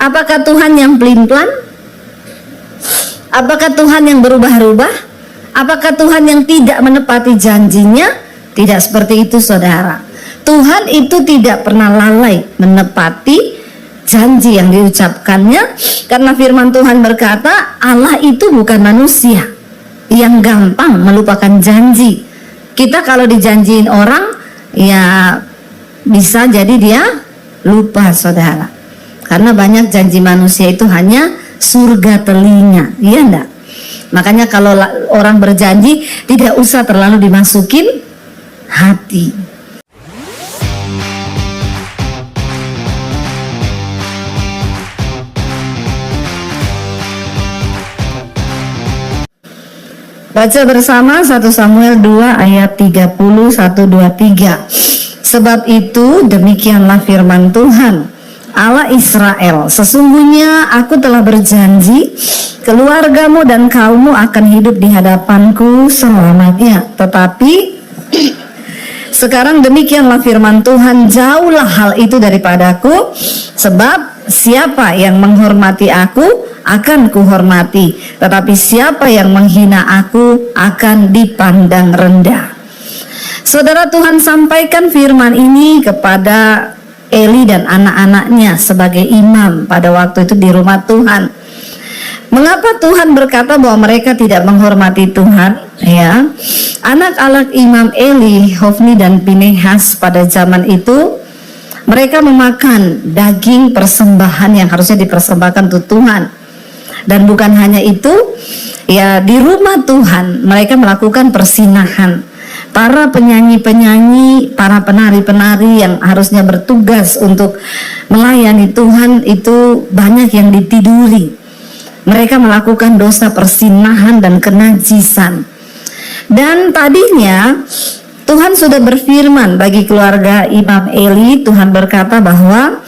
Apakah Tuhan yang pelin-pelan? Apakah Tuhan yang berubah-ubah? Apakah Tuhan yang tidak menepati janjinya? Tidak seperti itu, saudara. Tuhan itu tidak pernah lalai menepati janji yang diucapkannya, karena firman Tuhan berkata Allah itu bukan manusia yang gampang melupakan janji. Kita kalau dijanjiin orang, ya bisa jadi dia lupa, saudara. Karena banyak janji manusia itu hanya surga telinga, iya enggak? Makanya kalau orang berjanji tidak usah terlalu dimasukin hati. Baca bersama 1 Samuel 2 ayat 30, 1-2-3. Sebab itu demikianlah firman Tuhan Allah Israel, sesungguhnya aku telah berjanji keluargamu dan kaummu akan hidup di hadapanku selamanya. Tetapi sekarang demikianlah firman Tuhan, jauhlah hal itu daripadaku, sebab siapa yang menghormati aku akan kuhormati, tetapi siapa yang menghina aku akan dipandang rendah. Saudara, Tuhan sampaikan firman ini kepada Eli dan anak-anaknya sebagai imam pada waktu itu di rumah Tuhan. Mengapa Tuhan berkata bahwa mereka tidak menghormati Tuhan? Ya, anak-anak imam Eli, Hofni dan Pinehas pada zaman itu, mereka memakan daging persembahan yang harusnya dipersembahkan untuk Tuhan. Dan bukan hanya itu, ya di rumah Tuhan mereka melakukan persinahan. Para penyanyi-penyanyi, para penari-penari yang harusnya bertugas untuk melayani Tuhan itu banyak yang ditiduri. Mereka melakukan dosa persinahan dan kenajisan. Dan tadinya Tuhan sudah berfirman bagi keluarga Imam Eli, Tuhan berkata bahwa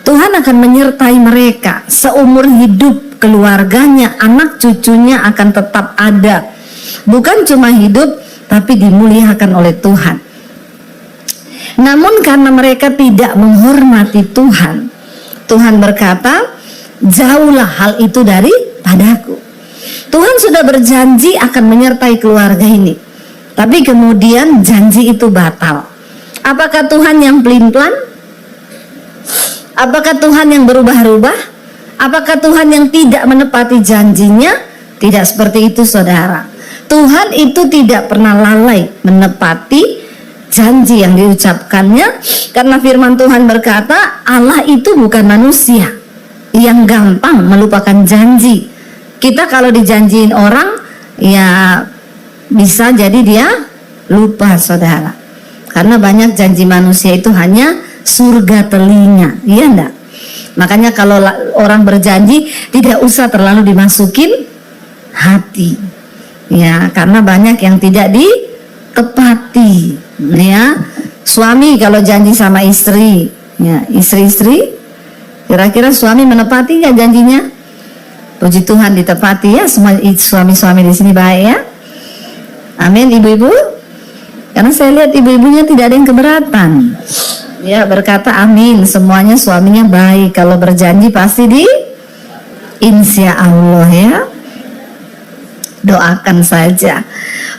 Tuhan akan menyertai mereka seumur hidup. Keluarganya, anak cucunya akan tetap ada. Bukan cuma hidup, tapi dimuliakan oleh Tuhan. Namun karena mereka tidak menghormati Tuhan, Tuhan berkata, jauhlah hal itu daripadaku. Tuhan sudah berjanji akan menyertai keluarga ini, tapi kemudian janji itu batal. Apakah Tuhan yang pelin-pelan? Apakah Tuhan yang berubah-ubah? Apakah Tuhan yang tidak menepati janjinya? Tidak seperti itu, saudara. Tuhan itu tidak pernah lalai menepati janji yang diucapkannya, karena firman Tuhan berkata Allah itu bukan manusia yang gampang melupakan janji. Kita kalau dijanjiin orang, ya bisa jadi dia lupa, saudara. Karena banyak janji manusia itu hanya surga telinga, iya enggak? Makanya kalau orang berjanji tidak usah terlalu dimasukin hati, ya, karena banyak yang tidak ditepati. Ya, suami kalau janji sama istri, ya, istri-istri, kira-kira suami menepati nggak janjinya? Puji Tuhan ditepati ya, semua suami-suami di sini baik ya. Amin, ibu-ibu. Karena saya lihat ibu-ibunya tidak ada yang keberatan. Ya, berkata amin, semuanya suaminya baik. Kalau berjanji pasti insya Allah ya. Doakan saja.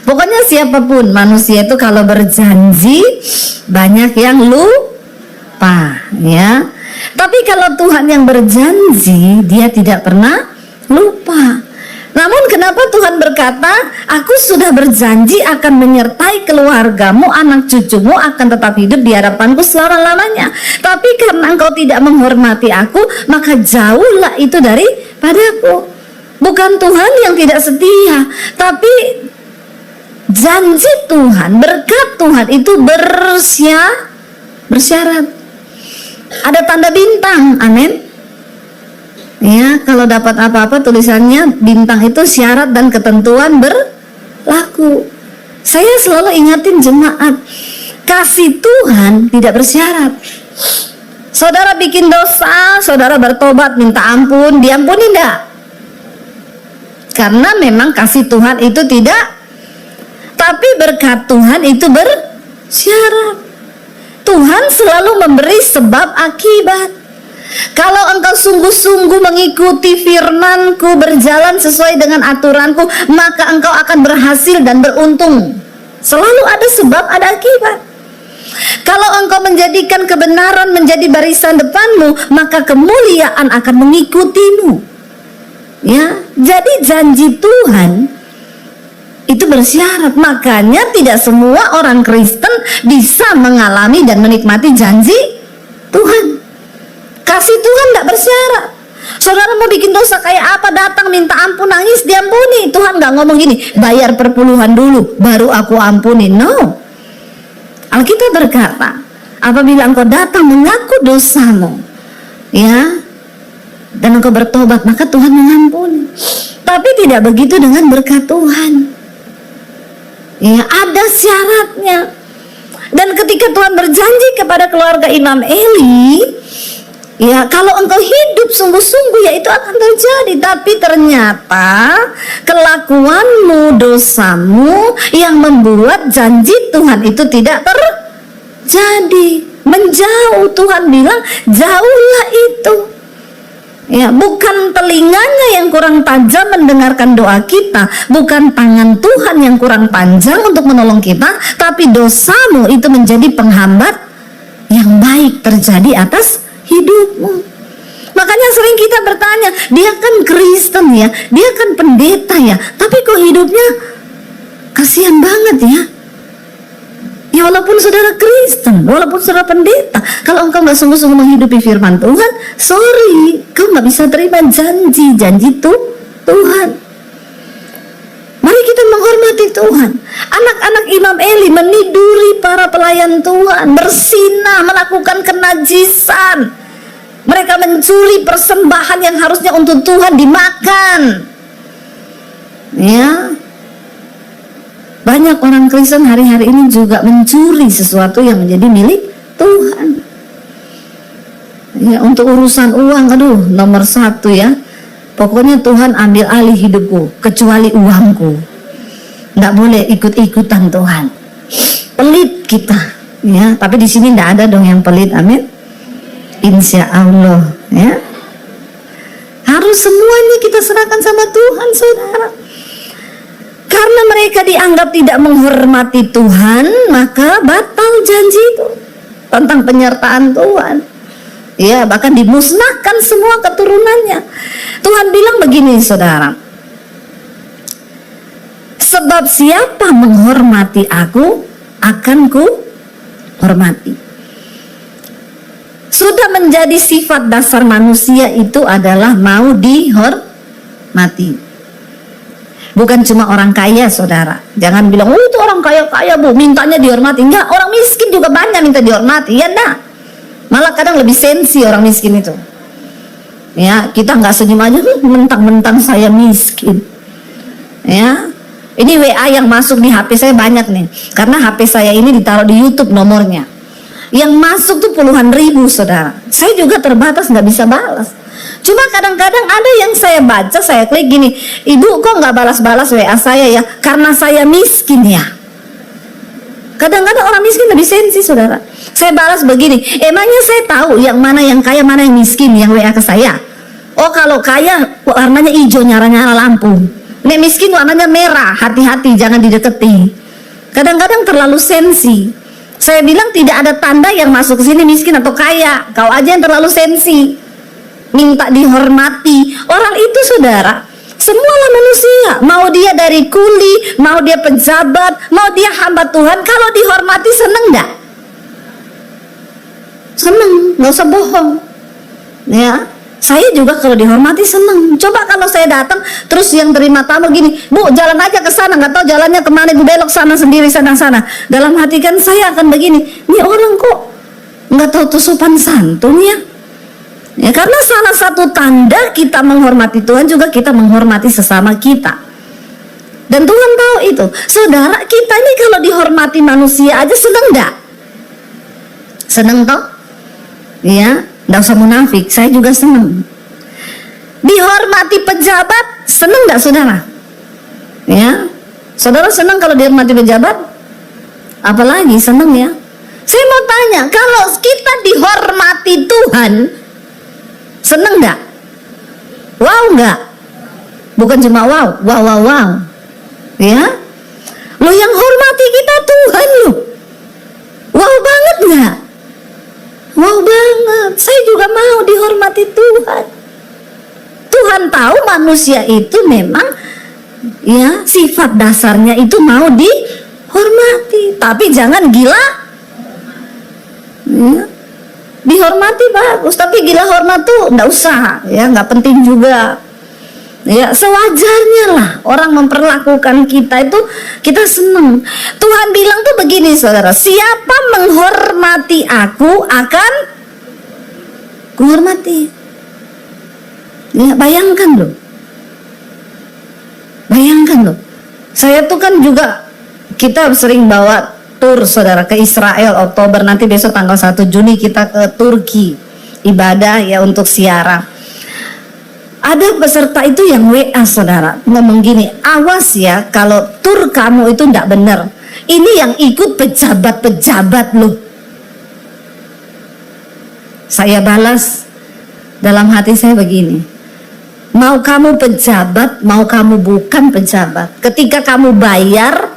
Pokoknya siapapun manusia itu kalau berjanji banyak yang lupa ya. Tapi kalau Tuhan yang berjanji, dia tidak pernah lupa. Namun kenapa Tuhan berkata, aku sudah berjanji akan menyertai keluargamu, anak cucumu akan tetap hidup di hadapanku selama-lamanya. Tapi karena engkau tidak menghormati aku, maka jauhlah itu daripadaku. Bukan Tuhan yang tidak setia, tapi janji Tuhan, berkat Tuhan itu bersyarat. Ada tanda bintang, amin. Ya, kalau dapat apa-apa tulisannya bintang itu syarat dan ketentuan berlaku. Saya selalu ingatin jemaat, kasih Tuhan tidak bersyarat. Saudara bikin dosa, saudara bertobat, minta ampun, diampuni enggak? Karena memang kasih Tuhan itu tidak, tapi berkat Tuhan itu bersyarat. Tuhan selalu memberi sebab akibat. Kalau engkau sungguh-sungguh mengikuti firman-Ku, berjalan sesuai dengan aturan-Ku, maka engkau akan berhasil dan beruntung. Selalu ada sebab, ada akibat. Kalau engkau menjadikan kebenaran menjadi barisan depanmu, maka kemuliaan akan mengikutimu. Ya, jadi janji Tuhan itu bersyarat. Makanya tidak semua orang Kristen bisa mengalami dan menikmati janji Tuhan. Kasih Tuhan tidak bersyarat. Saudara mau bikin dosa kayak apa, datang minta ampun, nangis, diampuni. Tuhan nggak ngomong gini, bayar perpuluhan dulu baru aku ampuni. No. Alkitab berkata, apabila engkau datang mengaku dosamu, ya, dan engkau bertobat, maka Tuhan mengampuni. Tapi tidak begitu dengan berkat Tuhan. Ya, ada syaratnya. Dan ketika Tuhan berjanji kepada keluarga Imam Eli, ya, kalau engkau hidup sungguh-sungguh, ya itu akan terjadi. Tapi ternyata kelakuanmu, dosamu yang membuat janji Tuhan itu tidak terjadi. Menjauh, Tuhan bilang jauhlah itu. Ya, bukan telinganya yang kurang tajam mendengarkan doa kita, bukan tangan Tuhan yang kurang panjang untuk menolong kita, tapi dosamu itu menjadi penghambat yang baik terjadi atas hidupmu. Makanya sering kita bertanya, dia kan Kristen ya, dia kan pendeta ya, tapi kok hidupnya kasihan banget ya. Ya, walaupun saudara Kristen, walaupun saudara pendeta, kalau engkau nggak sungguh-sungguh menghidupi firman Tuhan, sorry, kau nggak bisa terima janji Tuhan. Mari kita menghormati Tuhan. Anak-anak Imam Eli meniduri para pelayan Tuhan, bersinah, melakukan kenajisan. Mereka mencuri persembahan yang harusnya untuk Tuhan dimakan. Ya, banyak orang Kristen hari-hari ini juga mencuri sesuatu yang menjadi milik Tuhan. Ya, untuk urusan uang, aduh, nomor satu ya. Pokoknya Tuhan ambil alih hidupku, kecuali uangku. Nggak boleh ikut-ikutan Tuhan. Pelit kita, ya. Tapi di sini nggak ada dong yang pelit, amin. Insya Allah, ya. Harus semuanya kita serahkan sama Tuhan, saudara. Karena mereka dianggap tidak menghormati Tuhan, maka batal janji itu tentang penyertaan Tuhan. Ya, bahkan dimusnahkan semua keturunannya. Tuhan bilang begini, saudara. Sebab siapa menghormati aku, akan ku hormati. Sudah menjadi sifat dasar manusia itu adalah mau dihormati. Bukan cuma orang kaya, saudara. Jangan bilang, oh itu orang kaya-kaya bu, mintanya dihormati. Enggak, orang miskin juga banyak minta dihormati. Ya enggak. Malah kadang lebih sensi orang miskin itu. Ya, kita nggak senyum aja, mentang-mentang saya miskin. Ya, ini WA yang masuk di HP saya banyak nih. Karena HP saya ini ditaruh di YouTube nomornya. Yang masuk tuh puluhan ribu, saudara. Saya juga terbatas, nggak bisa balas. Cuma kadang-kadang ada yang saya baca, saya klik gini, ibu kok nggak balas-balas WA saya ya? Karena saya miskin ya. Kadang-kadang orang miskin lebih sensi, saudara. Saya balas begini, emangnya saya tahu yang mana yang kaya, mana yang miskin yang WA ke saya? Oh kalau kaya warnanya hijau, nyala-nyala lampu. Nek miskin warnanya merah, hati-hati jangan dideketi. Kadang-kadang terlalu sensi. Saya bilang tidak ada tanda yang masuk ke sini miskin atau kaya. Kau aja yang terlalu sensi. Minta dihormati. Orang itu, saudara, semualah manusia. Mau dia dari kuli, mau dia pejabat, mau dia hamba Tuhan, kalau dihormati seneng enggak? Seneng, nggak usah bohong. Ya, saya juga kalau dihormati seneng. Coba kalau saya datang terus yang terima tamu gini, bu jalan aja ke sana, nggak tahu jalannya kemana, bu belok sana sendiri sana. Dalam hati kan saya akan begini, nih orang kok nggak tahu sopan santun ya. Ya, karena salah satu tanda kita menghormati Tuhan juga kita menghormati sesama kita. Dan Tuhan tahu itu. Saudara, kita ini kalau dihormati manusia aja seneng enggak? Seneng toh? Ya, enggak usah munafik, saya juga seneng. Dihormati pejabat, seneng enggak, saudara? Ya, saudara seneng kalau dihormati pejabat? Apalagi seneng ya? Saya mau tanya, kalau kita dihormati Tuhan, Seneng nggak? Wow nggak? Bukan cuma wow, wow, wow, wow. Ya, lo yang hormati kita Tuhan lo. Wow banget nggak? Wow banget. Saya juga mau dihormati Tuhan. Tuhan tahu manusia itu memang ya sifat dasarnya itu mau dihormati, tapi jangan gila. Ya. Dihormati bagus, tapi gila hormat tuh nggak usah, ya nggak penting juga. Ya sewajarnya lah orang memperlakukan kita itu kita seneng. Tuhan bilang tuh begini saudara, siapa menghormati aku akan kuhormati. Ya bayangkan loh, saya tuh kan juga kita sering bawa tur saudara ke Israel Oktober, nanti besok tanggal 1 Juni kita ke Turki ibadah ya untuk ziarah. Ada peserta itu yang WA saudara ngomong gini, awas ya kalau tur kamu itu enggak benar, ini yang ikut pejabat-pejabat loh. Saya balas dalam hati saya begini, mau kamu pejabat, mau kamu bukan pejabat, ketika kamu bayar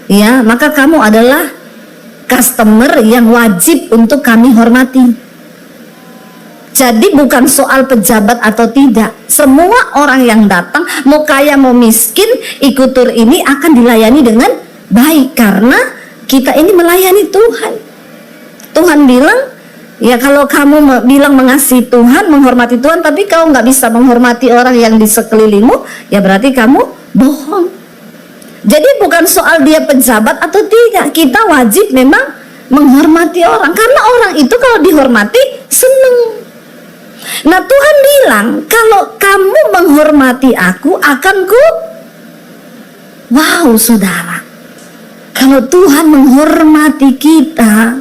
ya maka kamu adalah customer yang wajib untuk kami hormati. Jadi bukan soal pejabat atau tidak, semua orang yang datang mau kaya mau miskin ikut tur ini akan dilayani dengan baik karena kita ini melayani Tuhan. Tuhan bilang ya kalau kamu bilang mengasihi Tuhan, menghormati Tuhan, tapi kau nggak bisa menghormati orang yang di sekelilingmu, ya berarti kamu bohong. Jadi bukan soal dia pejabat atau tidak, kita wajib memang menghormati orang karena orang itu kalau dihormati seneng. Nah Tuhan bilang kalau kamu menghormati aku akan ku. Wow saudara, kalau Tuhan menghormati kita,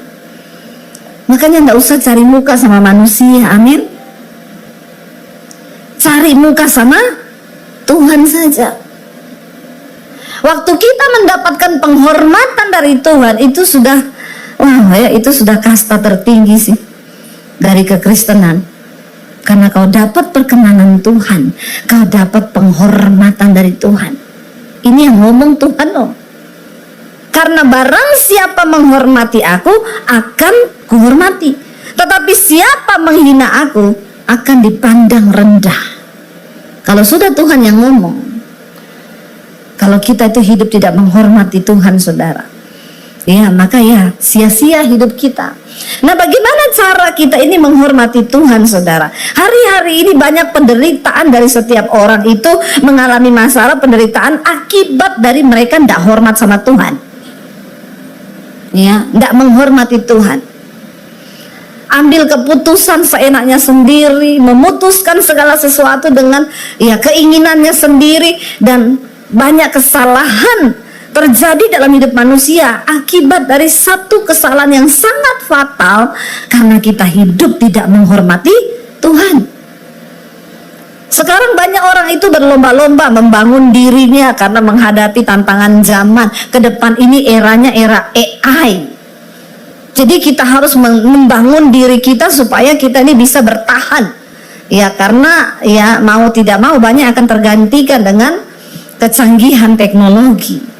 makanya nggak usah cari muka sama manusia, amin. Cari muka sama Tuhan saja. Waktu kita mendapatkan penghormatan dari Tuhan itu sudah, wah ya itu sudah kasta tertinggi sih dari kekristenan. Karena kau dapat perkenanan Tuhan, kau dapat penghormatan dari Tuhan. Ini yang ngomong Tuhan loh. Karena barang siapa menghormati aku akan kuhormati, tetapi siapa menghina aku akan dipandang rendah. Kalau sudah Tuhan yang ngomong, kalau kita itu hidup tidak menghormati Tuhan saudara, ya maka ya sia-sia hidup kita. Nah bagaimana cara kita ini menghormati Tuhan saudara? Hari-hari ini banyak penderitaan dari setiap orang itu mengalami masalah penderitaan akibat dari mereka tidak hormat sama Tuhan. Ya, tidak menghormati Tuhan. Ambil keputusan seenaknya sendiri, memutuskan segala sesuatu dengan ya keinginannya sendiri, dan banyak kesalahan terjadi dalam hidup manusia akibat dari satu kesalahan yang sangat fatal karena kita hidup tidak menghormati Tuhan. Sekarang banyak orang itu berlomba-lomba membangun dirinya karena menghadapi tantangan zaman. Ke depan ini eranya era AI. Jadi kita harus membangun diri kita supaya kita ini bisa bertahan. Ya karena ya mau tidak mau banyak akan tergantikan dengan kecanggihan teknologi.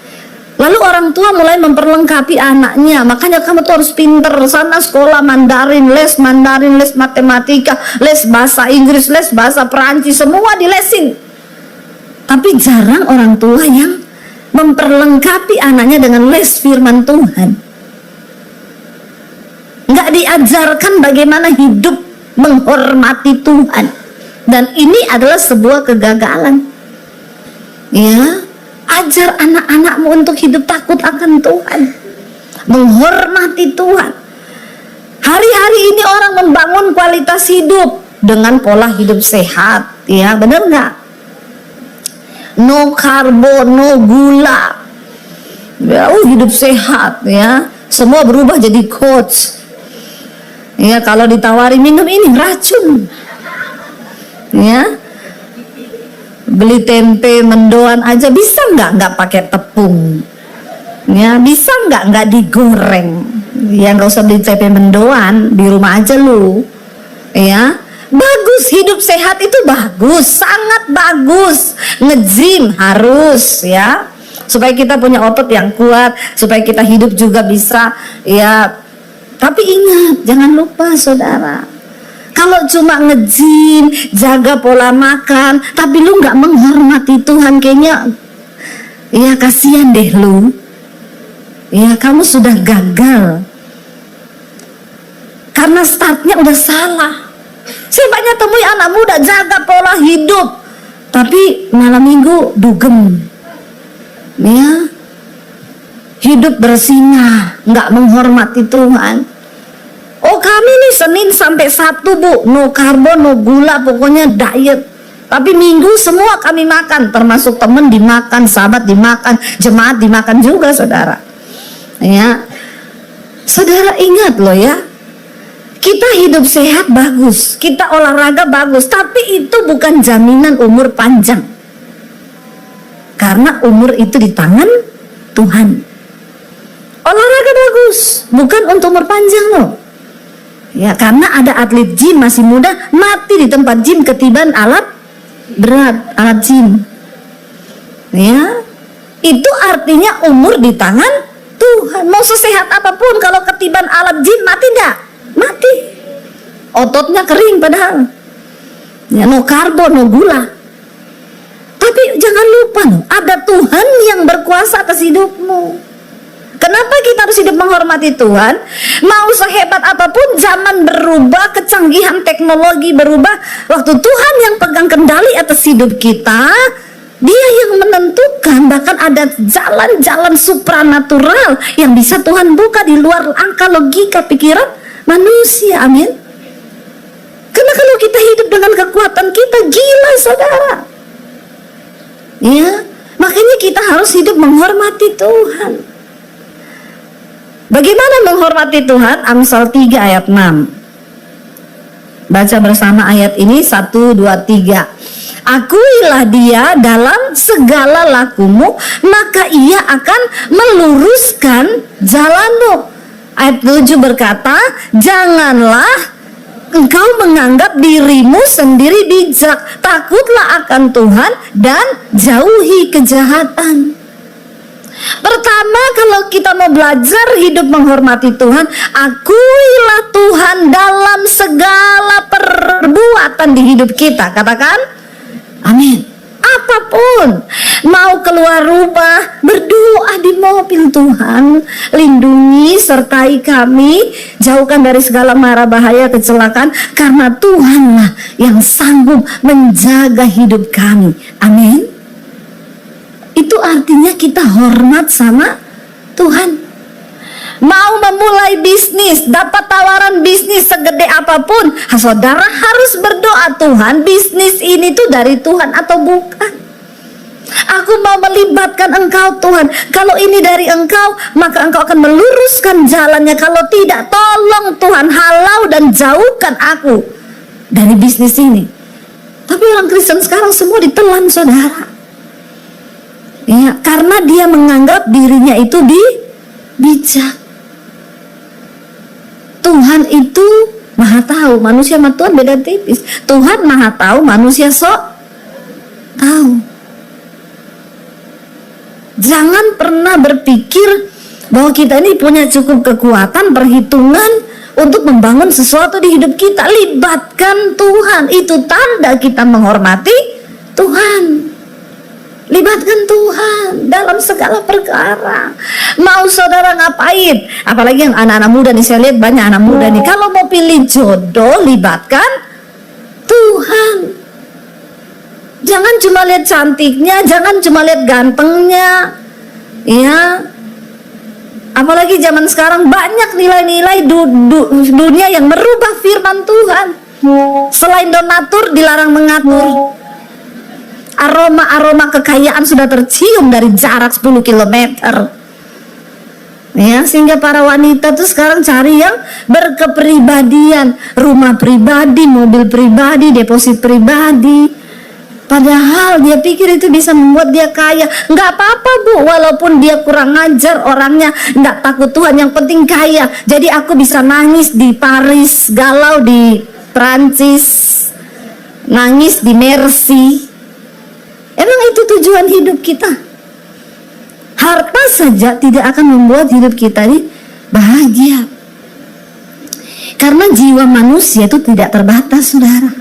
Lalu orang tua mulai memperlengkapi anaknya, makanya kamu tuh harus pinter, sana sekolah Mandarin, les matematika, les bahasa Inggris, les bahasa Perancis, semua dilesin. Tapi jarang orang tua yang memperlengkapi anaknya dengan les firman Tuhan. Nggak diajarkan bagaimana hidup menghormati Tuhan, dan ini adalah sebuah kegagalan. Ya. Ajar anak-anakmu untuk hidup takut akan Tuhan, menghormati Tuhan. Hari-hari ini orang membangun kualitas hidup dengan pola hidup sehat, ya benar nggak? No karbo, no gula, ya hidup sehat, ya semua berubah jadi coach. Ya kalau ditawari minum ini racun, ya. Beli tempe mendoan aja bisa nggak pakai tepung, ya bisa nggak digoreng, ya nggak usah beli tempe mendoan di rumah aja lu, ya Bagus, hidup sehat itu bagus, sangat bagus. Nge-gym harus ya, supaya kita punya otot yang kuat, supaya kita hidup juga bisa ya. Tapi ingat, jangan lupa saudara, kalau cuma nge-gym, jaga pola makan, tapi lu nggak menghormati Tuhan, kayaknya ya kasihan deh lu. Ya kamu sudah gagal, karena startnya udah salah. Saya banyak temui anak muda jaga pola hidup, tapi malam minggu dugem, ya, hidup bersinah, nggak menghormati Tuhan. Oh kami nih Senin sampai Sabtu bu, no karbo, no gula, pokoknya diet. Tapi Minggu semua kami makan, termasuk temen dimakan, sahabat dimakan, jemaat dimakan juga saudara. Ya, saudara ingat loh ya, kita hidup sehat bagus, kita olahraga bagus, tapi itu bukan jaminan umur panjang. Karena umur itu di tangan Tuhan. Olahraga bagus, bukan untuk umur panjang loh. Ya, karena ada atlet gym masih muda mati di tempat gym ketiban alat berat, alat gym. Ya, itu artinya umur di tangan Tuhan. Mau sesehat apapun kalau ketiban alat gym mati enggak? Mati, ototnya kering padahal ya, no karbo, no gula. Tapi jangan lupa loh, ada Tuhan yang berkuasa atas hidupmu. Kenapa kita harus hidup menghormati Tuhan? Mau sehebat apapun, zaman berubah, kecanggihan teknologi berubah, waktu Tuhan yang pegang kendali atas hidup kita, Dia yang menentukan. Bahkan ada jalan-jalan supranatural yang bisa Tuhan buka di luar angka logika pikiran manusia. Amin. Karena kalau kita hidup dengan kekuatan kita, gila saudara. Ya, makanya kita harus hidup menghormati Tuhan. Bagaimana menghormati Tuhan? Amsal 3 ayat 6. Baca bersama ayat ini, 1, 2, 3. Akuilah Dia dalam segala lakumu, maka Ia akan meluruskan jalanmu. Ayat 7 berkata, janganlah engkau menganggap dirimu sendiri bijak, takutlah akan Tuhan dan jauhi kejahatan. Pertama, kalau kita mau belajar hidup menghormati Tuhan, akuilah Tuhan dalam segala perbuatan di hidup kita. Katakan amin. Apapun, mau keluar rumah, berdoa di mobil, Tuhan lindungi sertai kami, jauhkan dari segala mara bahaya kecelakaan, karena Tuhanlah yang sanggup menjaga hidup kami. Amin. Itu artinya kita hormat sama Tuhan. Mau memulai bisnis, dapat tawaran bisnis segede apapun, saudara harus berdoa, Tuhan, bisnis ini tuh dari Tuhan atau bukan? Aku mau melibatkan Engkau Tuhan. Kalau ini dari Engkau, maka Engkau akan meluruskan jalannya. Kalau tidak, tolong Tuhan, halau dan jauhkan aku dari bisnis ini. Tapi orang Kristen sekarang semua ditelan saudara. Ya, karena dia menganggap dirinya itu bijak. Tuhan itu maha tahu, manusia sama Tuhan beda tipis. Tuhan maha tahu, manusia sok tahu. Jangan pernah berpikir bahwa kita ini punya cukup kekuatan, perhitungan untuk membangun sesuatu di hidup kita. Libatkan Tuhan, itu tanda kita menghormati Tuhan. Libatkan Tuhan dalam segala perkara. Mau saudara ngapain? Apalagi yang anak-anak muda nih, saya lihat banyak anak muda nih, kalau mau pilih jodoh, libatkan Tuhan. Jangan cuma lihat cantiknya, jangan cuma lihat gantengnya. Ya, apalagi zaman sekarang banyak nilai-nilai dunia yang merubah firman Tuhan. Selain donatur, dilarang mengatur. Aroma-aroma kekayaan sudah tercium dari jarak 10 km. Ya, sehingga para wanita tuh sekarang cari yang berkepribadian, rumah pribadi, mobil pribadi, deposit pribadi. Padahal dia pikir itu bisa membuat dia kaya. Nggak apa-apa bu, walaupun dia kurang ajar orangnya, nggak takut Tuhan, yang penting kaya. Jadi aku bisa nangis di Paris, galau di Prancis, nangis di Mercy. Emang itu tujuan hidup kita? Harta saja tidak akan membuat hidup kita ini bahagia. Karena jiwa manusia itu tidak terbatas, saudara.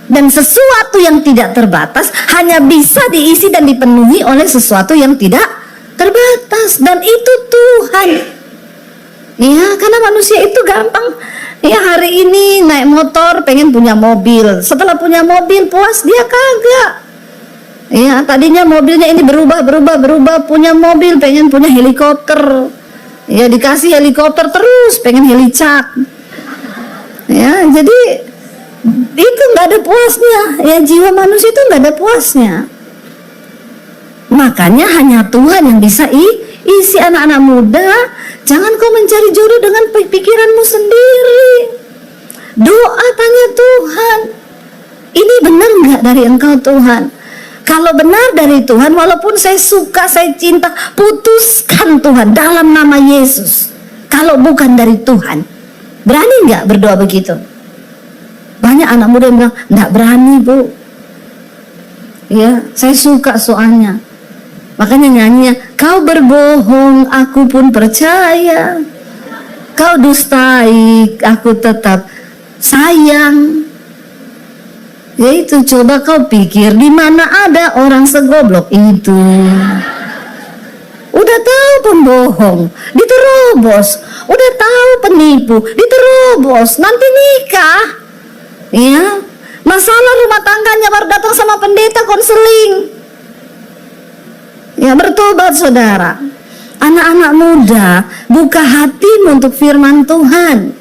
Dan sesuatu yang tidak terbatas hanya bisa diisi dan dipenuhi oleh sesuatu yang tidak terbatas, dan itu Tuhan. Ya, karena manusia itu gampang. Ya, hari ini naik motor pengen punya mobil, setelah punya mobil puas dia kagak. Ya, tadinya mobilnya ini berubah, punya mobil pengen punya helikopter. Ya, dikasih helikopter terus pengen helicak. Ya, jadi itu nggak ada puasnya. Ya, jiwa manusia itu nggak ada puasnya. Makanya hanya Tuhan yang bisa isi. Anak-anak muda, jangan kau mencari jodoh dengan pikiranmu sendiri. Doa, tanya Tuhan, ini benar nggak dari Engkau Tuhan? Kalau benar dari Tuhan, walaupun saya suka, saya cinta, putuskan Tuhan dalam nama Yesus. Kalau bukan dari Tuhan, berani nggak berdoa begitu? Banyak anak muda yang bilang, nggak berani Bu. Ya, saya suka soalnya. Makanya nyanyinya, kau berbohong, aku pun percaya. Kau dustai, aku tetap sayang. Yaitu, coba kau pikir, di mana ada orang segoblok itu. Udah tahu pembohong, diterobos. Udah tahu penipu, diterobos. Nanti nikah. Ya, masalah rumah tangganya baru datang sama pendeta konseling. Ya, bertobat saudara. Anak-anak muda, buka hatimu untuk firman Tuhan.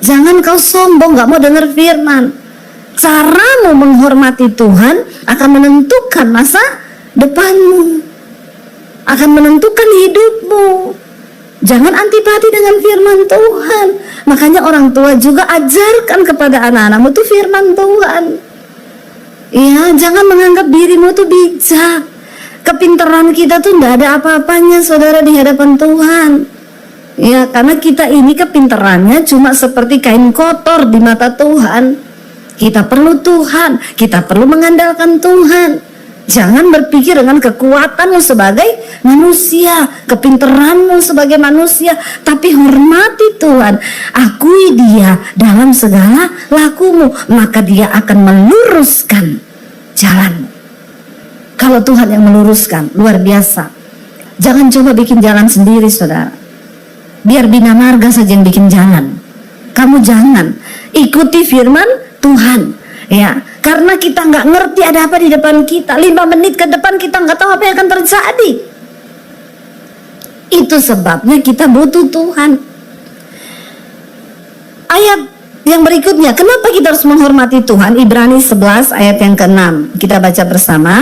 Jangan kau sombong gak mau dengar firman. Caramu menghormati Tuhan akan menentukan masa depanmu, akan menentukan hidupmu. Jangan antipati dengan firman Tuhan. Makanya orang tua juga ajarkan kepada anak-anakmu itu firman Tuhan. Ya, jangan menganggap dirimu tuh bijak. Kepintaran kita tuh tidak ada apa-apanya, saudara, di hadapan Tuhan. Ya, karena kita ini kepintarannya cuma seperti kain kotor di mata Tuhan. Kita perlu Tuhan, kita perlu mengandalkan Tuhan. Jangan berpikir dengan kekuatanmu sebagai manusia, kepintaranmu sebagai manusia, tapi hormati Tuhan. Akui Dia dalam segala lakumu, maka Dia akan meluruskan jalanmu. Kalau Tuhan yang meluruskan, luar biasa. Jangan coba bikin jalan sendiri, saudara. Biar bina marga saja yang bikin jalan. Kamu jangan ikuti firman Tuhan. Ya, karena kita nggak ngerti ada apa di depan kita. 5 menit ke depan kita nggak tahu apa yang akan terjadi. Itu sebabnya kita butuh Tuhan. Ayat yang berikutnya, kenapa kita harus menghormati Tuhan? Ibrani 11 ayat yang ke-6. Kita baca bersama.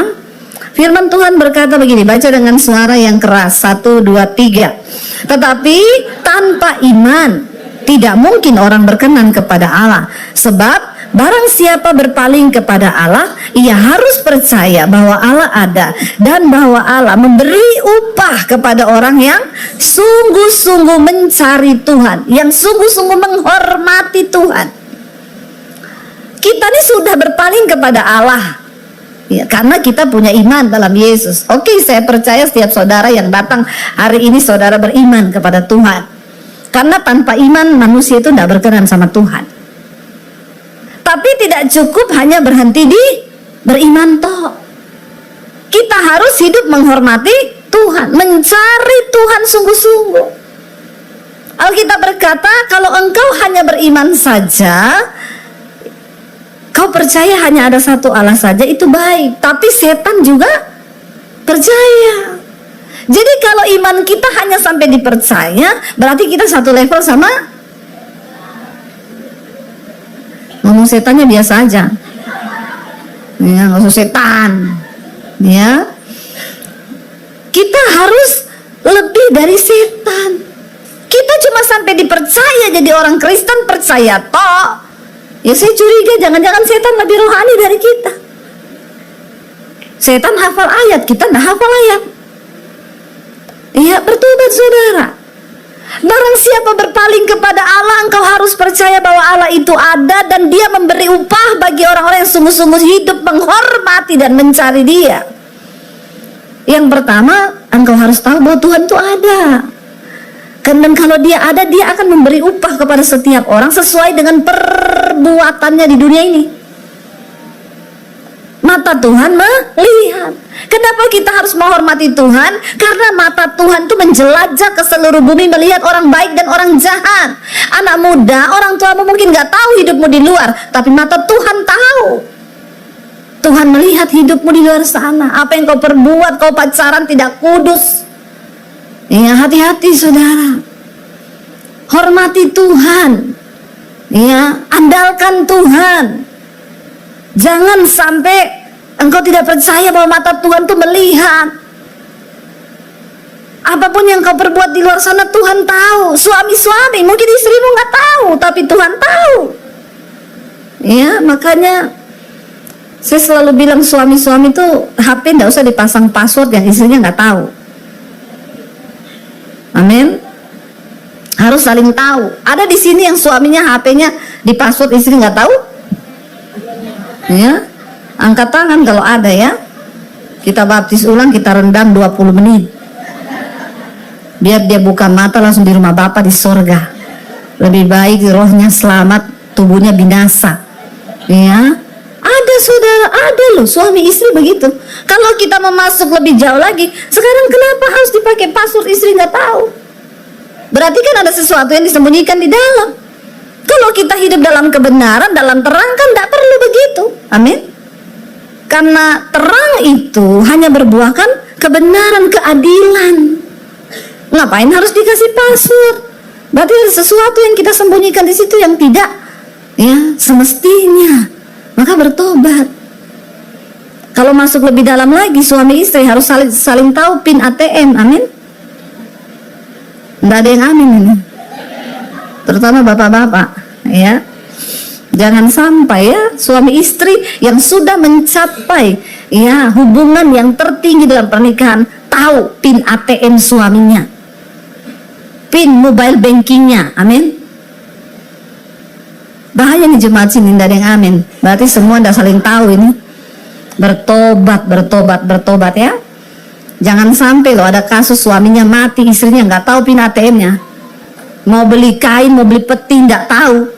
Firman Tuhan berkata begini, baca dengan suara yang keras. 1, 2, 3. Tetapi tanpa iman tidak mungkin orang berkenan kepada Allah. Sebab barang siapa berpaling kepada Allah, ia harus percaya bahwa Allah ada dan bahwa Allah memberi upah kepada orang yang sungguh-sungguh mencari Tuhan, yang sungguh-sungguh menghormati Tuhan. Kita ini sudah berpaling kepada Allah. Ya, karena kita punya iman dalam Yesus. Oke, saya percaya setiap saudara yang datang hari ini saudara beriman kepada Tuhan. Karena tanpa iman manusia itu tidak berkenan sama Tuhan. Tapi tidak cukup hanya berhenti di beriman toh. Kita harus hidup menghormati Tuhan, mencari Tuhan sungguh-sungguh. Alkitab berkata, kalau engkau hanya beriman saja, kau percaya hanya ada satu Allah saja, itu baik. Tapi setan juga percaya. Jadi kalau iman kita hanya sampai dipercaya, berarti kita satu level sama ngomong setannya biasa aja. Ya, nggak usah setan. Ya, kita harus lebih dari setan. Kita cuma sampai dipercaya jadi orang Kristen, percaya toh. Ya, saya curiga jangan-jangan setan lebih rohani dari kita. Setan hafal ayat, kita nggak hafal ayat. Iya, bertobat saudara. Barang siapa berpaling kepada Allah, engkau harus percaya bahwa Allah itu ada dan Dia memberi upah bagi orang-orang yang sungguh-sungguh hidup menghormati dan mencari Dia. Yang pertama, engkau harus tahu bahwa Tuhan itu ada. Dan kalau Dia ada, Dia akan memberi upah kepada setiap orang sesuai dengan perbuatannya di dunia ini. Mata Tuhan melihat. Kenapa kita harus menghormati Tuhan? Karena mata Tuhan itu menjelajah ke seluruh bumi, melihat orang baik dan orang jahat. Anak muda, orang tuamu mungkin gak tahu hidupmu di luar, tapi mata Tuhan tahu. Tuhan melihat hidupmu di luar sana. Apa yang kau perbuat, kau pacaran tidak kudus. Ya, hati-hati saudara. Hormati Tuhan. Ya, andalkan Tuhan. Jangan sampai engkau tidak percaya bahwa mata Tuhan itu melihat. Apapun yang kau perbuat di luar sana, Tuhan tahu. Suami-suami, mungkin istrimu nggak tahu, tapi Tuhan tahu. Ya, makanya saya selalu bilang suami-suami itu HP nggak usah dipasang password yang istrinya nggak tahu. Amin. Harus saling tahu. Ada di sini yang suaminya HP-nya di password, istri nggak tahu? Ya, angkat tangan kalau ada ya. Kita baptis ulang, kita rendam 20 menit. Biar dia buka mata langsung di rumah Bapa di sorga. Lebih baik rohnya selamat, tubuhnya binasa. Ya, ada saudara, ada loh suami istri begitu. Kalau kita mau masuk lebih jauh lagi, sekarang kenapa harus dipakai password, istri nggak tahu? Berarti kan ada sesuatu yang disembunyikan di dalam. Kalau kita hidup dalam kebenaran, dalam terang kan tidak perlu begitu. Amin. Karena terang itu hanya berbuahkan kebenaran, keadilan. Ngapain harus dikasih password? Berarti ada sesuatu yang kita sembunyikan di situ yang tidak ya semestinya. Maka bertobat. Kalau masuk lebih dalam lagi, suami istri harus saling tahu PIN ATM. Amin. Tidak ada yang amin ini. Terutama bapak-bapak, ya. Jangan sampai ya suami istri yang sudah mencapai ya hubungan yang tertinggi dalam pernikahan tahu PIN ATM suaminya, PIN mobile bankingnya. Amin. Bahaya nih jemaat sini, tidak ada yang amin. Berarti semua tidak saling tahu ini. Bertobat ya. Jangan sampai loh ada kasus suaminya mati, istrinya nggak tahu PIN ATM-nya. Mau beli kain, mau beli peti, nggak tahu.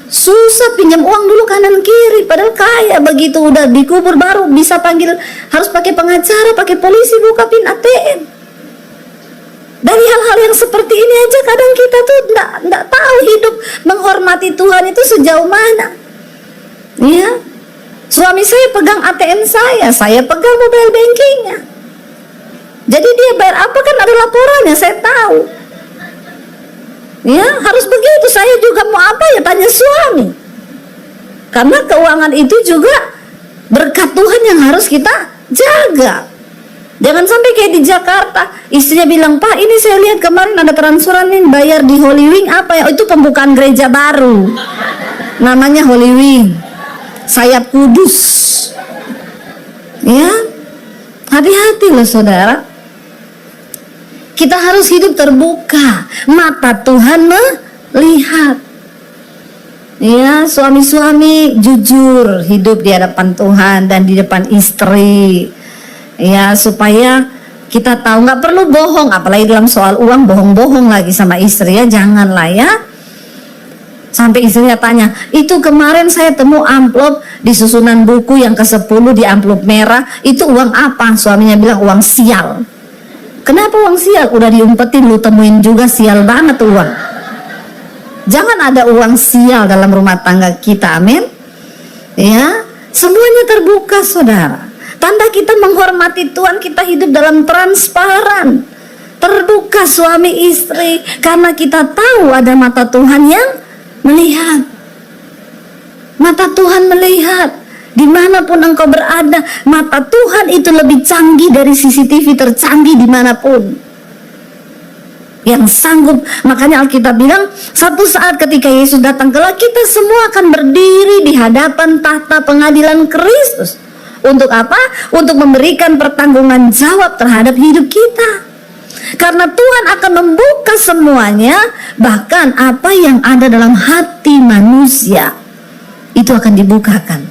Susah pinjam uang dulu kanan kiri, padahal kaya. Begitu udah dikubur baru bisa panggil, harus pakai pengacara, pakai polisi buka PIN ATM. Dari hal-hal yang seperti ini aja kadang kita tuh nggak tahu hidup menghormati Tuhan itu sejauh mana. Ya, suami saya pegang ATM saya pegang mobile bankingnya. Jadi dia bayar apa kan ada laporannya, saya tahu. Ya, harus begitu. Saya juga mau apa ya tanya suami. Karena keuangan itu juga berkat Tuhan yang harus kita jaga. Jangan sampai kayak di Jakarta, istrinya bilang, "Pak, ini saya lihat kemarin ada transferan nih bayar di Holy Wing apa ya? Oh, itu pembukaan gereja baru. Namanya Holy Wing. Sayap Kudus." Ya. Hati-hati loh saudara. Kita harus hidup terbuka. Mata Tuhan melihat. Ya, suami-suami jujur hidup di hadapan Tuhan dan di depan istri. Ya, supaya kita tahu nggak perlu bohong, apalagi dalam soal uang bohong-bohong lagi sama istri ya, janganlah ya. Sampai istrinya tanya, "Itu kemarin saya temu amplop di susunan buku yang ke-10 di amplop merah, itu uang apa?" Suaminya bilang, "Uang sial." Kenapa uang sial? Udah diumpetin, lu temuin juga, sial banget uang. Jangan ada uang sial dalam rumah tangga kita, amin. Ya, semuanya terbuka saudara. Tanda kita menghormati Tuhan, kita hidup dalam transparan, terbuka suami istri, karena kita tahu ada mata Tuhan yang melihat. Mata Tuhan melihat. Dimanapun engkau berada, mata Tuhan itu lebih canggih dari CCTV tercanggih dimanapun. Yang sanggup, makanya Alkitab bilang, satu saat ketika Yesus datang kelak, kita semua akan berdiri di hadapan tahta pengadilan Kristus. Untuk apa? Untuk memberikan pertanggungan jawab terhadap hidup kita. Karena Tuhan akan membuka semuanya, bahkan apa yang ada dalam hati manusia itu akan dibukakan.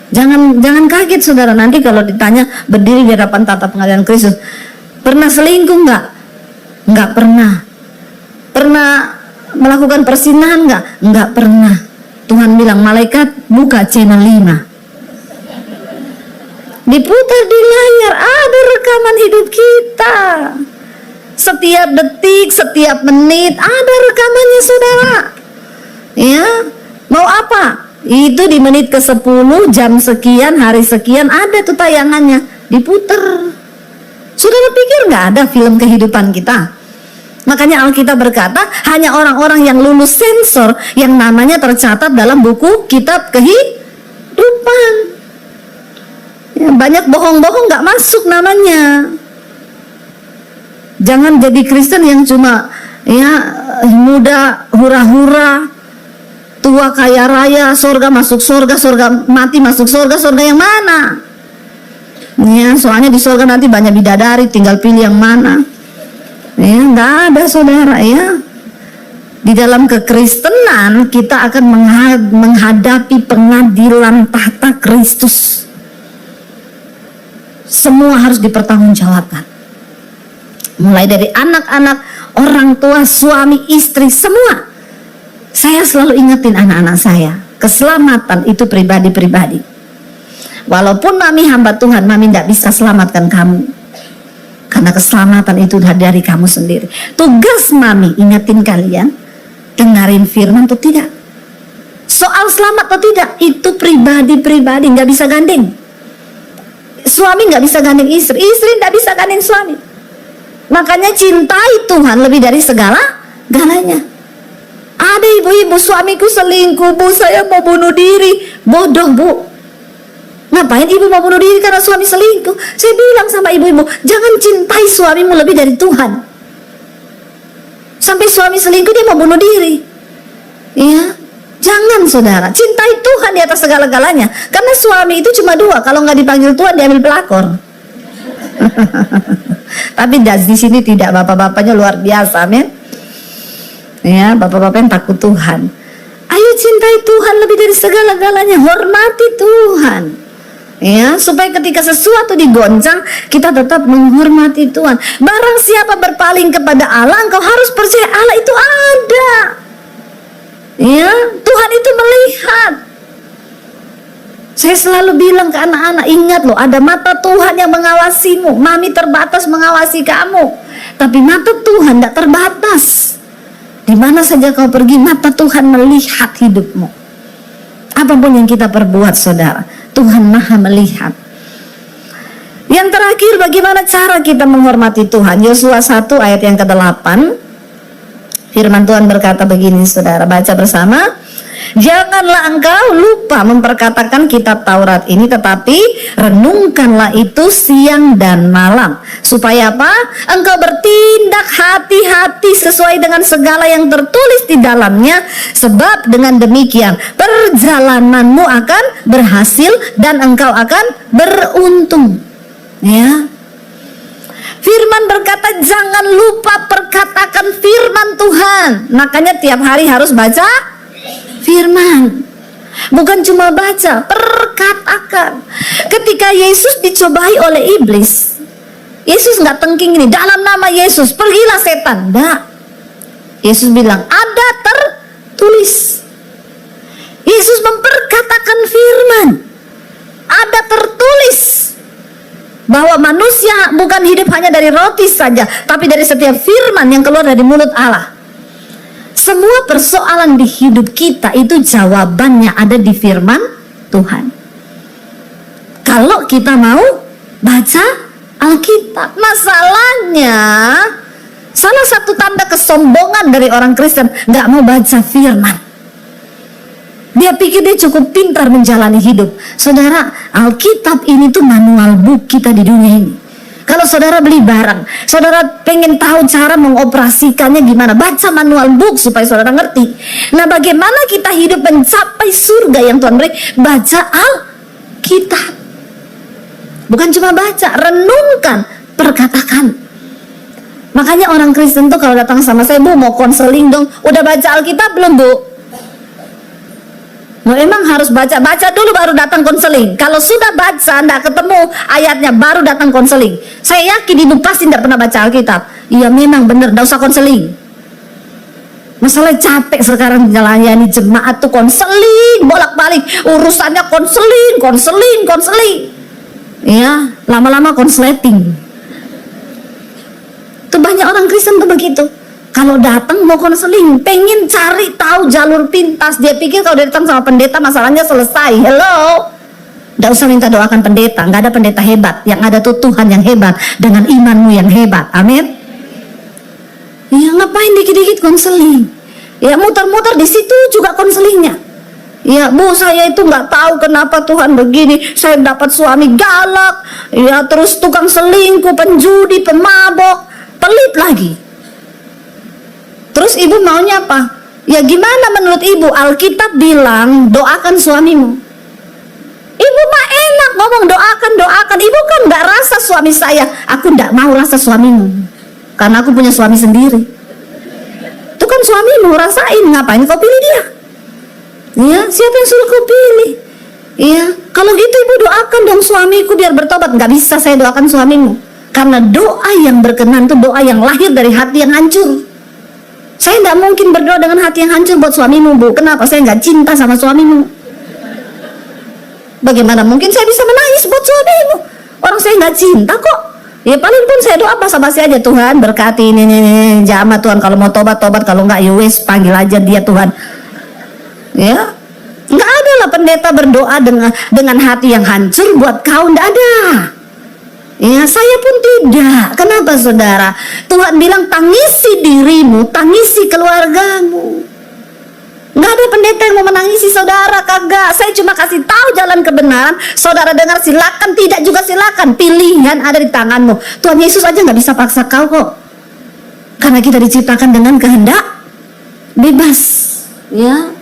Jangan kaget saudara, nanti kalau ditanya berdiri di hadapan tata pengadilan Kristus, pernah selingkuh nggak? Nggak pernah. Pernah melakukan persinahan nggak? Nggak pernah. Tuhan bilang, malaikat buka channel 5. Diputar di layar, ada rekaman hidup kita. Setiap detik, setiap menit ada rekamannya saudara. Ya, mau apa? Itu di menit ke-10, jam sekian, hari sekian, ada tuh tayangannya, diputer. Saudara pikir nggak ada film kehidupan kita? Makanya Alkitab berkata, hanya orang-orang yang lulus sensor yang namanya tercatat dalam buku kitab kehidupan. Ya, banyak bohong-bohong nggak masuk namanya. Jangan jadi Kristen yang cuma muda hura-hura, tua kaya raya, surga masuk surga, surga mati masuk surga, surga yang mana? Ya, soalnya di surga nanti banyak bidadari, tinggal pilih yang mana. Ya, nggak ada saudara ya. Di dalam kekristenan kita akan menghadapi pengadilan tahta Kristus. Semua harus dipertanggungjawabkan. Mulai dari anak-anak, orang tua, suami, istri, semua. Saya selalu ingetin anak-anak saya, keselamatan itu pribadi-pribadi. Walaupun mami hamba Tuhan, mami tidak bisa selamatkan kamu. Karena keselamatan itu dari kamu sendiri. Tugas mami ingetin kalian, dengerin firman atau tidak. Soal selamat atau tidak, itu pribadi-pribadi, nggak bisa gandeng. Suami nggak bisa gandeng istri, istri nggak bisa gandeng suami. Makanya cintai Tuhan lebih dari segala-galanya. Ada ibu-ibu, suamiku selingkuh, bu, saya mau bunuh diri. Bodoh bu. Ngapain ibu mau bunuh diri karena suami selingkuh? Saya bilang sama ibu-ibu, jangan cintai suamimu lebih dari Tuhan. Sampai suami selingkuh dia mau bunuh diri. Iya. Jangan saudara, cintai Tuhan di atas segala-galanya. Karena suami itu cuma 2, kalau nggak dipanggil Tuhan diambil pelakor. Tapi di sini tidak, bapak-bapaknya luar biasa, men. Ya, bapak-bapak yang takut Tuhan. Ayo cintai Tuhan lebih dari segala-galanya, hormati Tuhan. Ya, supaya ketika sesuatu digoncang, kita tetap menghormati Tuhan. Barang siapa berpaling kepada Allah, engkau harus percaya Allah itu ada. Ya, Tuhan itu melihat. Saya selalu bilang ke anak-anak, ingat loh, ada mata Tuhan yang mengawasimu. Mami terbatas mengawasi kamu, tapi mata Tuhan tidak terbatas. Di mana saja kau pergi, mata Tuhan melihat hidupmu. Apapun yang kita perbuat, saudara, Tuhan maha melihat. Yang terakhir, bagaimana cara kita menghormati Tuhan? Yosua 1 ayat yang ke-8. Firman Tuhan berkata begini, saudara, baca bersama. Janganlah engkau lupa memperkatakan kitab Taurat ini, tetapi renungkanlah itu siang dan malam. Supaya apa? Engkau bertindak hati-hati sesuai dengan segala yang tertulis di dalamnya. Sebab dengan demikian perjalananmu akan berhasil dan engkau akan beruntung. Ya. Firman berkata jangan lupa perkatakan firman Tuhan. Makanya tiap hari harus baca firman. Bukan cuma baca, perkatakan. Ketika Yesus dicobai oleh iblis, Yesus nggak tengking ini, dalam nama Yesus pergilah setan. Nggak. Yesus bilang ada tertulis. Yesus memperkatakan firman. Ada tertulis bahwa manusia bukan hidup hanya dari roti saja, tapi dari setiap firman yang keluar dari mulut Allah. Semua persoalan di hidup kita itu jawabannya ada di firman Tuhan. Kalau kita mau baca Alkitab. Masalahnya, salah satu tanda kesombongan dari orang Kristen, nggak mau baca firman. Dia pikir dia cukup pintar menjalani hidup. Saudara, Alkitab ini tuh manual book kita di dunia ini. Kalau saudara beli barang, saudara pengen tahu cara mengoperasikannya gimana, baca manual book supaya saudara ngerti. Nah, bagaimana kita hidup mencapai surga yang Tuhan beri? Baca Alkitab. Bukan cuma baca, renungkan, perkatakan. Makanya orang Kristen tuh kalau datang sama saya, Bu mau konseling dong, udah baca Alkitab belum Bu? Nah, emang harus baca dulu baru datang konseling. Kalau sudah baca, enggak ketemu ayatnya, baru datang konseling. Saya yakin ibu pasti enggak pernah baca Alkitab. Iya memang benar, enggak usah konseling. Masalah capek sekarang melayani jemaat tuh konseling, bolak-balik, urusannya konseling. Ya, lama-lama konsleting. Tuh banyak orang Kristen tuh begitu. Kalau datang mau konseling, pengen cari tahu jalur pintas. Dia pikir kalau dia datang sama pendeta masalahnya selesai. Hello, nggak usah minta doakan pendeta. Nggak ada pendeta hebat. Yang ada tuh Tuhan yang hebat dengan imanmu yang hebat. Amin. Ya ngapain dikit-dikit konseling? Ya muter-muter di situ juga konselingnya. Ya Bu, saya itu nggak tahu kenapa Tuhan begini. Saya dapat suami galak, ya terus tukang selingkuh, penjudi, pemabok, pelit lagi. Terus ibu maunya apa? Ya gimana menurut ibu? Alkitab bilang doakan suamimu. Ibu mah enak ngomong doakan. Ibu kan nggak rasa suami saya. Aku nggak mau rasa suamimu, karena aku punya suami sendiri. Itu kan suamimu, rasain. Ngapain kau pilih dia? Ya siapa yang suruh kau pilih? Ya kalau gitu ibu doakan dong suamiku biar bertobat. Nggak bisa saya doakan suamimu, karena doa yang berkenan itu doa yang lahir dari hati yang hancur. Saya nggak mungkin berdoa dengan hati yang hancur buat suamimu, Bu. Kenapa? Saya nggak cinta sama suamimu. Bagaimana mungkin saya bisa menangis buat suamimu? Orang saya nggak cinta kok. Ya paling pun saya doa basa-basi aja, Tuhan berkati ini jamaah Tuhan, kalau mau tobat, kalau nggak ya wes panggil aja dia Tuhan. Ya nggak ada lah pendeta berdoa dengan hati yang hancur buat kau, nggak ada. Ya saya pun tidak. Kenapa saudara? Tuhan bilang tangisi dirimu, tangisi keluargamu. Nggak ada pendeta yang mau menangisi saudara, kagak. Saya cuma kasih tahu jalan kebenaran. Saudara dengar silakan, tidak juga silakan. Pilihan ada di tanganmu. Tuhan Yesus aja nggak bisa paksa kau kok. Karena kita diciptakan dengan kehendak bebas. Ya.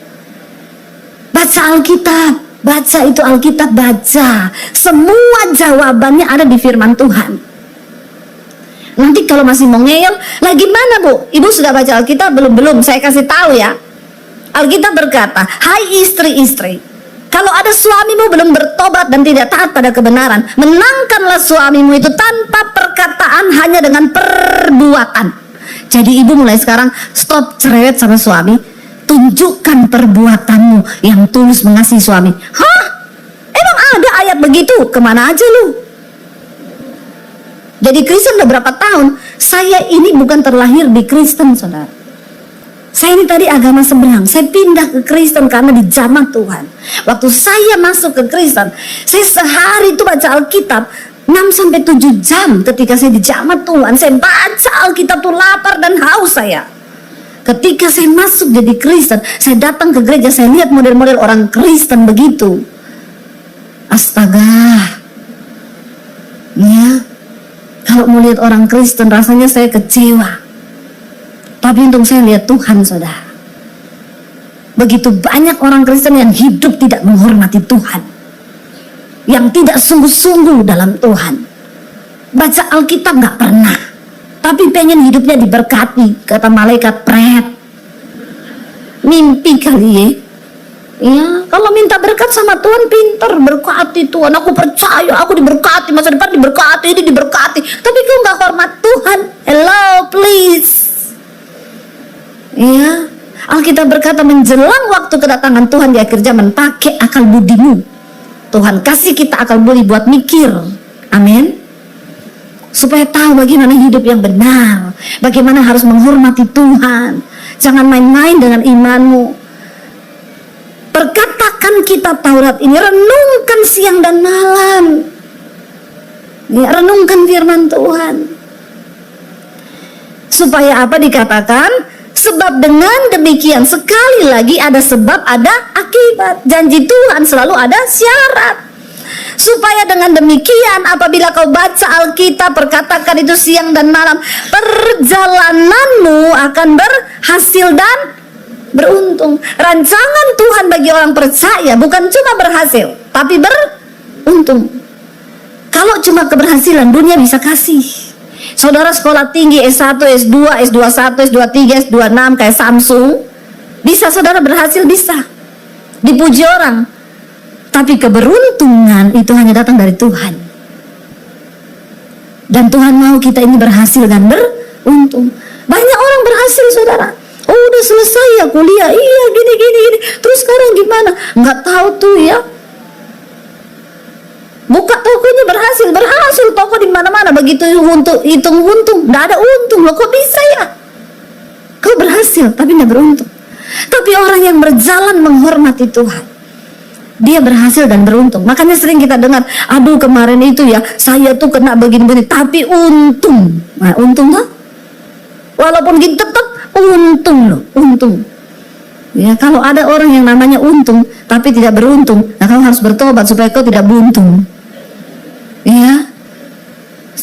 Baca Alkitab. Baca itu Alkitab, baca. Semua jawabannya ada di firman Tuhan. Nanti kalau masih mau ngeyel, lah gimana Bu? Ibu sudah baca Alkitab? Belum. Saya kasih tahu ya. Alkitab berkata, hai istri-istri, kalau ada suamimu belum bertobat dan tidak taat pada kebenaran, menangkanlah suamimu itu tanpa perkataan, hanya dengan perbuatan. Jadi ibu mulai sekarang stop cerewet sama suami. Tunjukkan perbuatanmu yang tulus mengasihi suami. Hah? Emang ada ayat begitu? Kemana aja lu? Jadi Kristen udah berapa tahun? Saya ini bukan terlahir di Kristen, saudara. Saya ini tadi agama seberang. Saya pindah ke Kristen karena di zaman Tuhan. Waktu saya masuk ke Kristen, saya sehari itu baca Alkitab 6-7 jam ketika saya di zaman Tuhan. Saya baca Alkitab tuh lapar dan haus saya. Ketika saya masuk jadi Kristen, saya datang ke gereja, saya lihat model-model orang Kristen begitu. Astaga. Ya. Kalau mau lihat orang Kristen rasanya saya kecewa. Tapi untung saya lihat Tuhan, saudara. Begitu banyak orang Kristen yang hidup tidak menghormati Tuhan. Yang tidak sungguh-sungguh dalam Tuhan. Baca Alkitab nggak pernah. Tapi pengen hidupnya diberkati, kata malaikat pret. Mimpi kali ya. Ya, kalau minta berkat sama Tuhan pinter, berkati Tuhan. Aku percaya, aku diberkati, masa depan diberkati, ini diberkati. Tapi kau nggak hormat Tuhan. Hello, please. Ya, Alkitab berkata menjelang waktu kedatangan Tuhan di akhir zaman, pakai akal budimu. Tuhan kasih kita akal budi buat mikir. Amin. Supaya tahu bagaimana hidup yang benar, bagaimana harus menghormati Tuhan. Jangan main-main dengan imanmu. Perkatakan kitab Taurat ini, renungkan siang dan malam. Ya, renungkan firman Tuhan. Supaya apa dikatakan? Sebab dengan demikian, sekali lagi ada sebab, ada akibat. Janji Tuhan selalu ada syarat. Supaya dengan demikian apabila kau baca Alkitab, perkatakan itu siang dan malam, perjalananmu akan berhasil dan beruntung. Rancangan Tuhan bagi orang percaya bukan cuma berhasil, tapi beruntung. Kalau cuma keberhasilan, dunia bisa kasih. Saudara sekolah tinggi S1, S2, S21, S23, S26 kayak Samsung, bisa saudara berhasil, bisa dipuji orang. Tapi keberuntungan itu hanya datang dari Tuhan. Dan Tuhan mau kita ini berhasil dan beruntung. Banyak orang berhasil saudara. Oh udah selesai ya kuliah, iya gini. Terus sekarang gimana? Nggak tahu tuh ya. Buka tokonya berhasil toko di mana-mana. Begitu hitung untung, nggak ada untung loh. Kok bisa ya? Kau berhasil tapi nggak beruntung. Tapi orang yang berjalan menghormati Tuhan, dia berhasil dan beruntung. Makanya sering kita dengar, aduh kemarin itu ya saya tuh kena begini-begini, tapi untung. Nah untung tuh, walaupun gitu tetap untung loh, untung. Ya kalau ada orang yang namanya untung tapi tidak beruntung, nah kau harus bertobat supaya kau tidak buntung. Ya,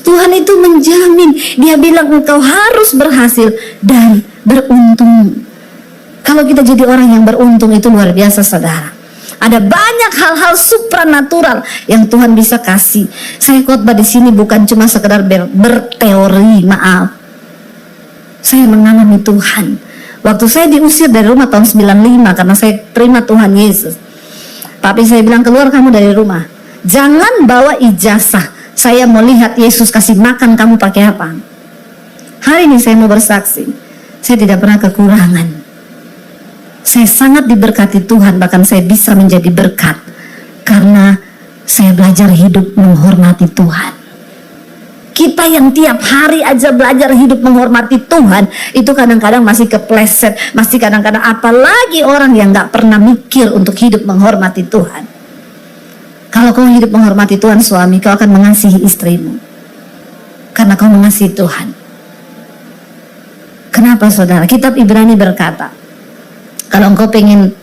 Tuhan itu menjamin. Dia bilang engkau harus berhasil dan beruntung. Kalau kita jadi orang yang beruntung itu luar biasa saudara. Ada banyak hal-hal supranatural yang Tuhan bisa kasih. Saya khotbah di sini bukan cuma sekedar berteori, maaf. Saya mengalami Tuhan. Waktu saya diusir dari rumah tahun 95 karena saya terima Tuhan Yesus. Tapi saya bilang, keluar kamu dari rumah. Jangan bawa ijazah. Saya mau lihat Yesus kasih makan kamu pakai apa. Hari ini saya mau bersaksi. Saya tidak pernah kekurangan. Saya sangat diberkati Tuhan, bahkan saya bisa menjadi berkat karena saya belajar hidup menghormati Tuhan. Kita yang tiap hari aja belajar hidup menghormati Tuhan, itu kadang-kadang masih kepleset, masih kadang-kadang, apalagi orang yang gak pernah mikir untuk hidup menghormati Tuhan. Kalau kau hidup menghormati Tuhan suami, kau akan mengasihi istrimu karena kau mengasihi Tuhan. Kenapa saudara? Kitab Ibrani berkata, kalau engkau pengen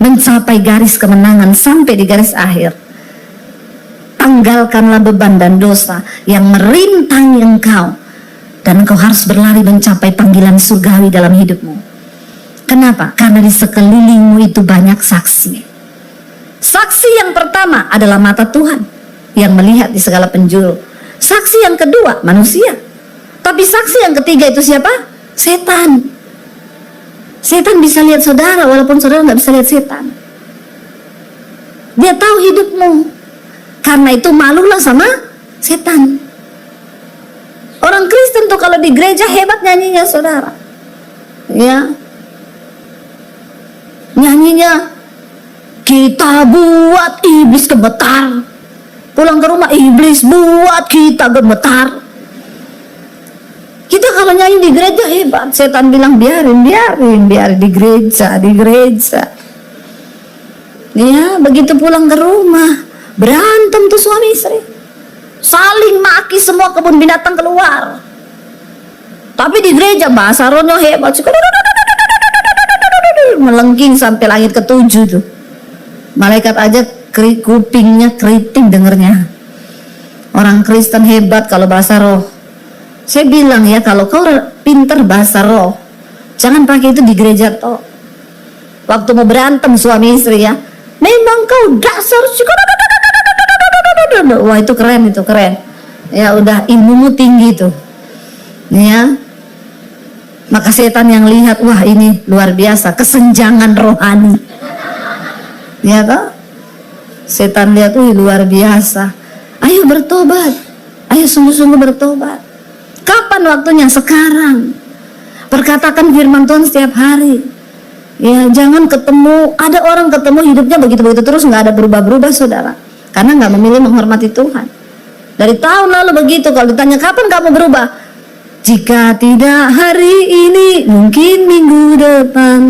mencapai garis kemenangan sampai di garis akhir, tanggalkanlah beban dan dosa yang merintangi engkau, dan engkau harus berlari mencapai panggilan surgawi dalam hidupmu. Kenapa? Karena di sekelilingmu itu banyak saksi. Saksi yang pertama adalah mata Tuhan yang melihat di segala penjuru. Saksi yang kedua manusia. Tapi saksi yang ketiga itu siapa? Setan. Setan bisa lihat saudara walaupun saudara nggak bisa lihat setan. Dia tahu hidupmu. Karena itu malulah sama setan. Orang Kristen tuh kalau di gereja hebat nyanyinya saudara. Ya. Nyanyinya, kita buat iblis gemetar. Pulang ke rumah, iblis buat kita gemetar. Kita kalau nyanyi di gereja hebat. Setan bilang biarin di gereja. Ya, begitu pulang ke rumah, berantem tuh suami istri, saling maki, semua kebun binatang keluar. Tapi di gereja bahasa rohnya hebat, melengking sampai langit ketujuh tuh. Malaikat aja kupingnya keriting dengernya. Orang Kristen hebat kalau bahasa roh. Saya bilang ya, kalau kau pinter bahasa roh, jangan pakai itu di gereja toh. Waktu mau berantem suami istri ya, memang kau dasar, wah itu keren. Ya udah, ilmumu tinggi tuh. Ya. Maka setan yang lihat, wah ini luar biasa, kesenjangan rohani. Ya toh? Setan lihat, wih luar biasa. Ayo bertobat. Ayo sungguh-sungguh bertobat. Kapan waktunya? Sekarang. Perkatakan firman Tuhan setiap hari. Ya, jangan ketemu, ada orang ketemu hidupnya begitu-begitu terus, nggak ada berubah-berubah saudara. Karena nggak memilih menghormati Tuhan. Dari tahun lalu begitu, kalau ditanya kapan kamu berubah? Jika tidak hari ini, mungkin minggu depan.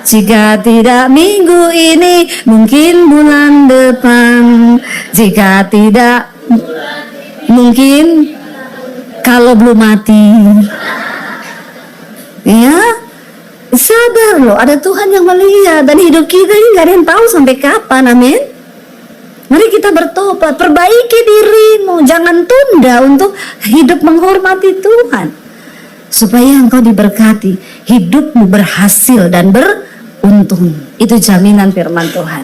Jika tidak minggu ini, mungkin bulan depan. Jika tidak, mungkin kalau belum mati. Ya, sadar loh, ada Tuhan yang melihat, dan hidup kita ini gak ada yang tahu sampai kapan. Amin. Mari kita bertobat, perbaiki dirimu, jangan tunda untuk hidup menghormati Tuhan, supaya engkau diberkati, hidupmu berhasil dan beruntung. Itu jaminan firman Tuhan.